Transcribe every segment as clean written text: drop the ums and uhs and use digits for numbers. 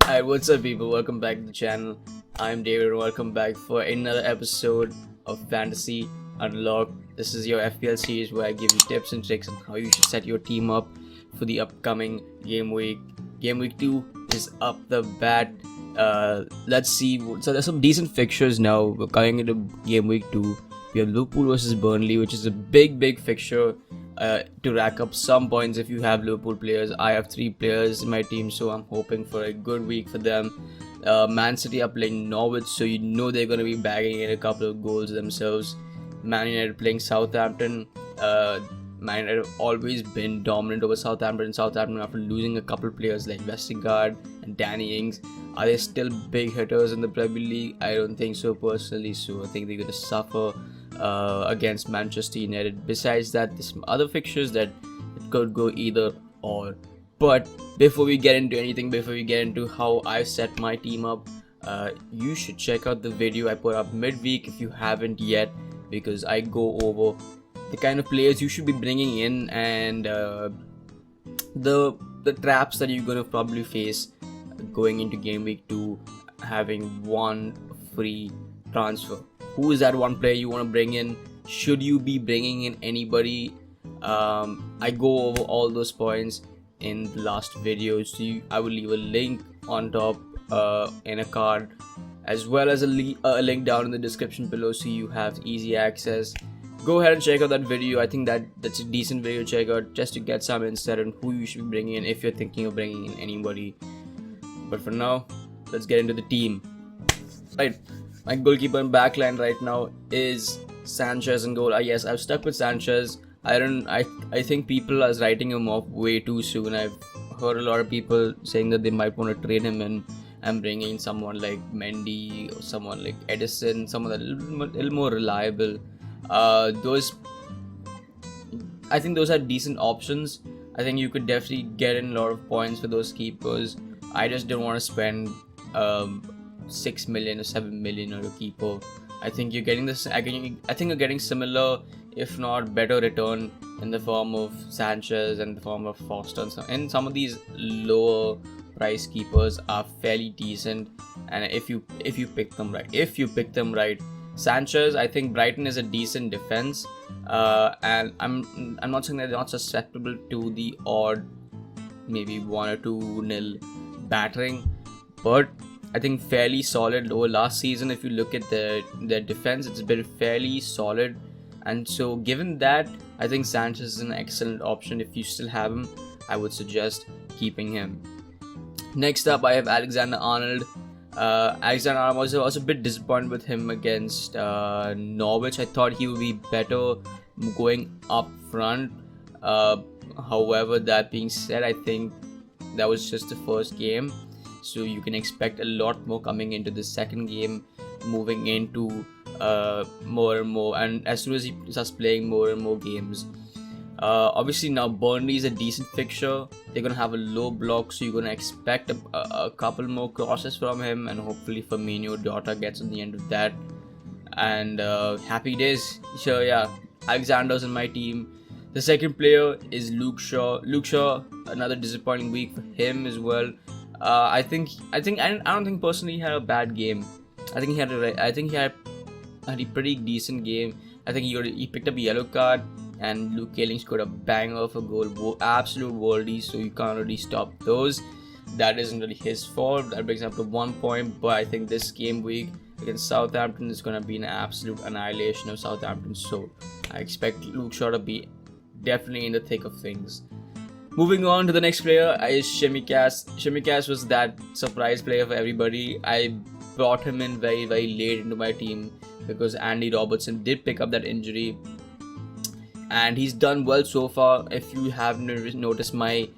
Hi, what's up, people? Welcome back to the channel. I'm David, and welcome back for another episode of Fantasy Unlocked. This is your FPL series where I give you tips and tricks on how you should set your team up for the upcoming game week. Game week 2 is up the bat. Let's see. So there's some decent fixtures now. We're coming into game week 2. We have Liverpool versus Burnley, which is a big fixture. To rack up some points if you have Liverpool players. I have 3 players in my team, so I'm hoping for a good week for them. Man City are playing Norwich, so you know they're going to be bagging in a couple of goals themselves. Man United playing Southampton. Man United have always been dominant over Southampton. Southampton, after losing a couple of players like Vestergaard and Danny Ings, are they still big hitters in the Premier League? I don't think so personally, so I think they're going to suffer against Manchester United. Besides that, there's some other fixtures that it could go either or. But before we get into anything, before we get into how I set my team up, you should check out the video I put up midweek if you haven't yet, because I go over the kind of players you should be bringing in and the traps that you're gonna probably face going into game week 2, having one free transfer. Who is that one player you want to bring in? Should you be bringing in anybody? I go over all those points in the last video, so I will leave a link on top in a card, as well as a link down in the description below, so you have easy access. Go ahead and check out that video. I think that's a decent video to check out, just to get some insight on who you should be bringing in if you're thinking of bringing in anybody. But for now, let's get into the team. Right. My goalkeeper and backline right now is Sanchez in goal. Yes, I've stuck with Sanchez. I think people are writing him off way too soon. I've heard a lot of people saying that they might want to trade him in and bring in someone like Mendy or someone like Edison, someone that's a little more reliable. I think those are decent options. I think you could definitely get in a lot of points for those keepers. I just don't want to spend 6 million or 7 million on a keeper. I think you're getting this. I think you're getting similar, if not better, return in the form of Sanchez and the form of Foster. And some of these lower price keepers are fairly decent. And if you pick them right, Sanchez, I think Brighton is a decent defense. And I'm not saying that they're not susceptible to the odd, maybe 1 or 2-0 battering, but I think fairly solid over last season. If you look at their defense, it's been fairly solid, and so given that, I think Sanchez is an excellent option. If you still have him, I would suggest keeping him. Next up, I have Alexander-Arnold. I was a bit disappointed with him against Norwich. I thought he would be better going up front. However, that being said, I think that was just the first game, so you can expect a lot more coming into the second game, moving into more and more, and as soon as he starts playing more and more games. Obviously now Burnley is a decent fixture. They're gonna have a low block, so you're gonna expect a couple more crosses from him, and hopefully Firmino Jota gets on the end of that, and happy days. So yeah, Alexander's in my team. The second player is Luke Shaw. Another disappointing week for him as well. I don't think personally he had a bad game. I think he had a pretty decent game. I think he picked up a yellow card, and Luke Ayling scored a banger of a goal, absolute worldie, so you can't really stop those. That isn't really his fault. That brings him up to 1 point, but I think this game week against Southampton is going to be an absolute annihilation of Southampton, so I expect Luke Shaw to be definitely in the thick of things. Moving on to the next player is Shimikas. Shimikas was that surprise player for everybody. I brought him in very late into my team because Andy Robertson did pick up that injury, and he's done well so far. If you haven't noticed, my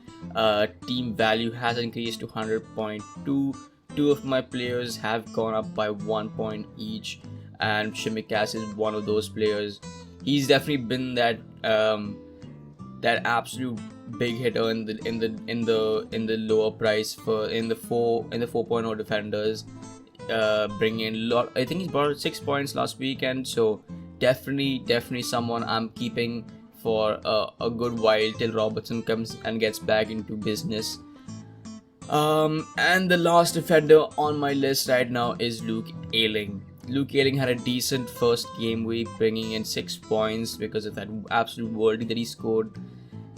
team value has increased to 100.2. 2 of my players have gone up by 1 point each, and Shimikas is one of those players. He's definitely been that absolute big hitter in the lower price in the 4.0 defenders, bringing in a lot. I think he brought 6 points last weekend, so definitely someone I'm keeping for a good while till Robertson comes and gets back into business. And the last defender on my list right now is Luke Ayling. Luke Ayling had a decent first game week, bringing in 6 points because of that absolute worldie that he scored.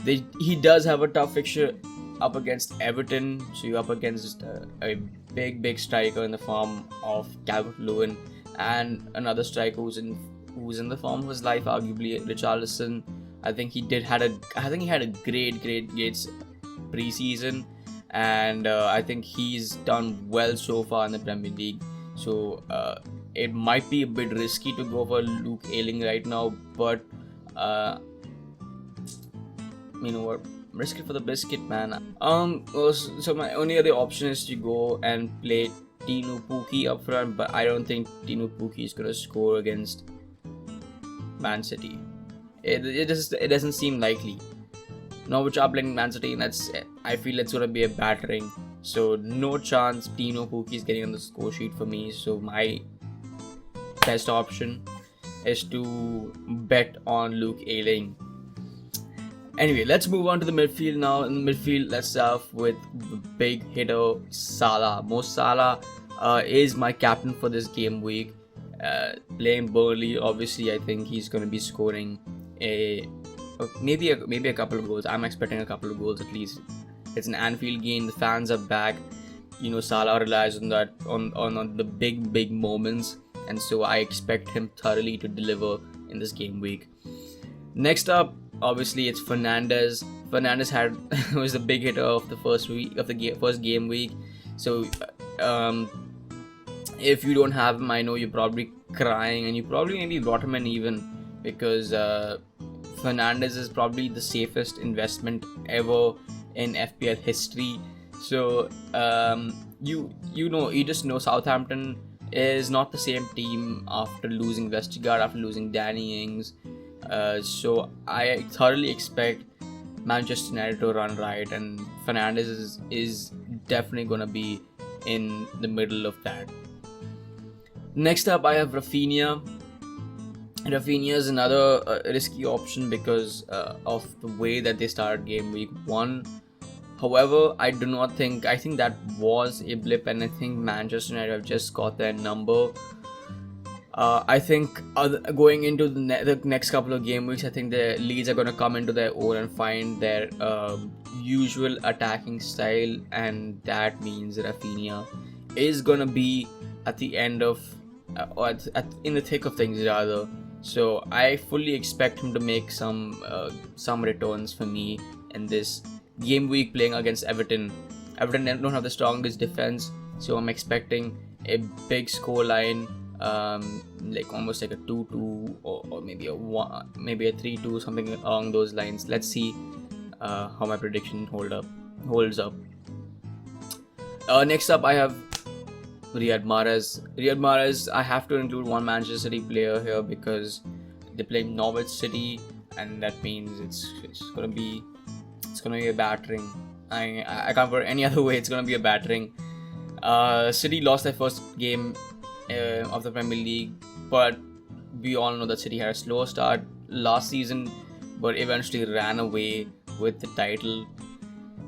He does have a tough fixture up against Everton, so you're up against a big striker in the form of Calvert-Lewin, and another striker who's in the form of his life, arguably Richarlison. I think he had a great preseason, and I think he's done well so far in the Premier League. So it might be a bit risky to go for Luke Ayling right now, but you know what? Risk it for the biscuit, man. So my only other option is to go and play Teemu Pukki up front, but I don't think Teemu Pukki is gonna score against Man City. It doesn't seem likely. Norwich are playing Man City, and I feel it's gonna be a battering. So no chance Teemu Pukki is getting on the score sheet for me. So my best option is to bet on Luke Ayling. Anyway, let's move on to the midfield now. In the midfield, let's start off with the big hitter, Salah. Mo Salah is my captain for this game week. Playing Burnley, obviously, I think he's going to be scoring maybe a couple of goals. I'm expecting a couple of goals at least. It's an Anfield game. The fans are back. You know, Salah relies on that on the big moments, and so I expect him thoroughly to deliver in this game week. Next up, obviously, it's Fernandes. Fernandes was the big hitter of the first game week. So if you don't have him, I know you're probably crying, and you probably maybe brought him in even, because Fernandes is probably the safest investment ever in FPL history. So you just know Southampton is not the same team after losing Vestergaard, after losing Danny Ings. So I thoroughly expect Manchester United to run right, and Fernandes is definitely gonna be in the middle of that. Next up, I have Rafinha. Rafinha is another risky option because of the way that they started game week 1. However, I think that was a blip, and I think Manchester United have just got their number. I think going into the next couple of game weeks, I think the Leeds are going to come into their own and find their usual attacking style, and that means Rafinha is going to be at the end of in the thick of things rather. So I fully expect him to make some returns for me in this game week playing against Everton. Everton don't have the strongest defense, so I'm expecting a big score line, like almost like a 2-2 or maybe a 3-2, something along those lines. Let's see how my prediction holds up. Next up, I have Riyad Mahrez. Riyad Mahrez, I have to include one Manchester City player here because they play Norwich City, and that means it's gonna be a battering. I can't put it any other way. It's gonna be a battering. City lost their first game of the Premier League, but we all know that City had a slow start last season, but eventually ran away with the title.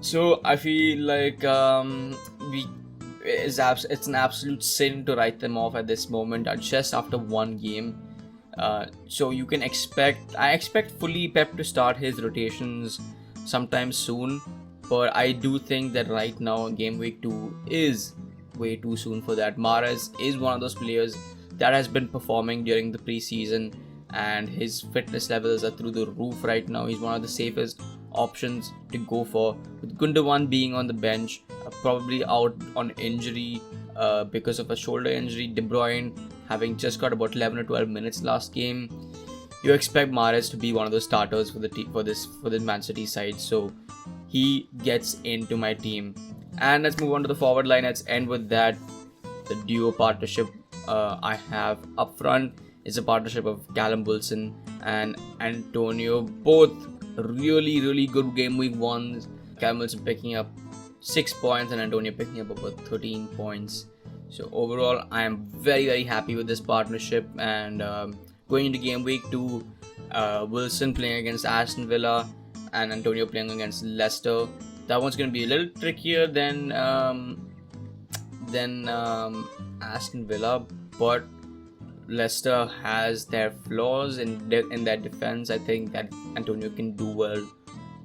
So I feel like it's an absolute sin to write them off at this moment, just after one game. So you can I expect fully Pep to start his rotations sometime soon, but I do think that right now game week 2 is way too soon for that. Mahrez is one of those players that has been performing during the preseason, and his fitness levels are through the roof right now. He's one of the safest options to go for, with Gundogan being on the bench, probably out on injury because of a shoulder injury. De Bruyne having just got about 11 or 12 minutes last game. You expect Mahrez to be one of those starters for the Man City side, so he gets into my team. And let's move on to the forward line. Let's end with that. The duo partnership I have up front is a partnership of Callum Wilson and Antonio, both really good game week 1s. Callum Wilson picking up 6 points and Antonio picking up about 13 points. So overall, I am very happy with this partnership, and going into game week 2, Wilson playing against Aston Villa and Antonio playing against Leicester. That one's going to be a little trickier than Aston Villa, but Leicester has their flaws in their defense. I think that Antonio can do well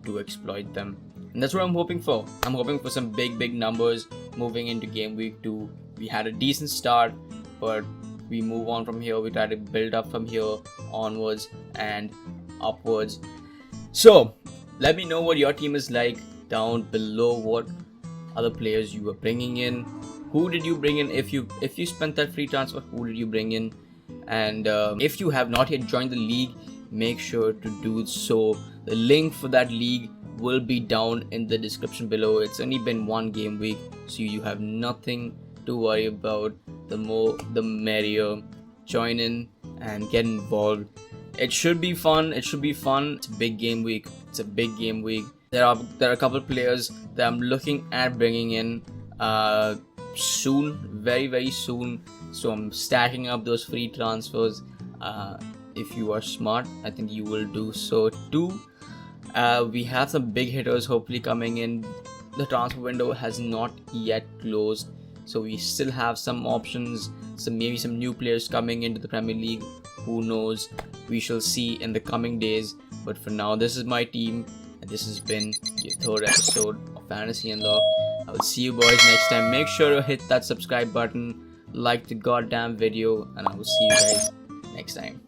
to exploit them, and that's what I'm hoping for. I'm hoping for some big numbers moving into game week 2. We had a decent start, but we move on from here. We try to build up from here onwards and upwards. So let me know what your team is like down below. What other players you were bringing in? Who did you bring in? If you spent that free transfer, who did you bring in? And if you have not yet joined the league, make sure to do so. The link for that league will be down in the description below. It's only been one game week, so you have nothing to worry about. The more the merrier. Join in and get involved. It should be fun. It's a big game week. There are a couple of players that I'm looking at bringing in soon, very soon. So I'm stacking up those free transfers. If you are smart, I think you will do so too. We have some big hitters hopefully coming in. The transfer window has not yet closed, so we still have some options. Maybe some new players coming into the Premier League. Who knows? We shall see in the coming days. But for now, this is my team, and this has been your third episode of Fantasy Unlocked. I will see you boys next time. Make sure to hit that subscribe button, like the goddamn video, and I will see you guys next time.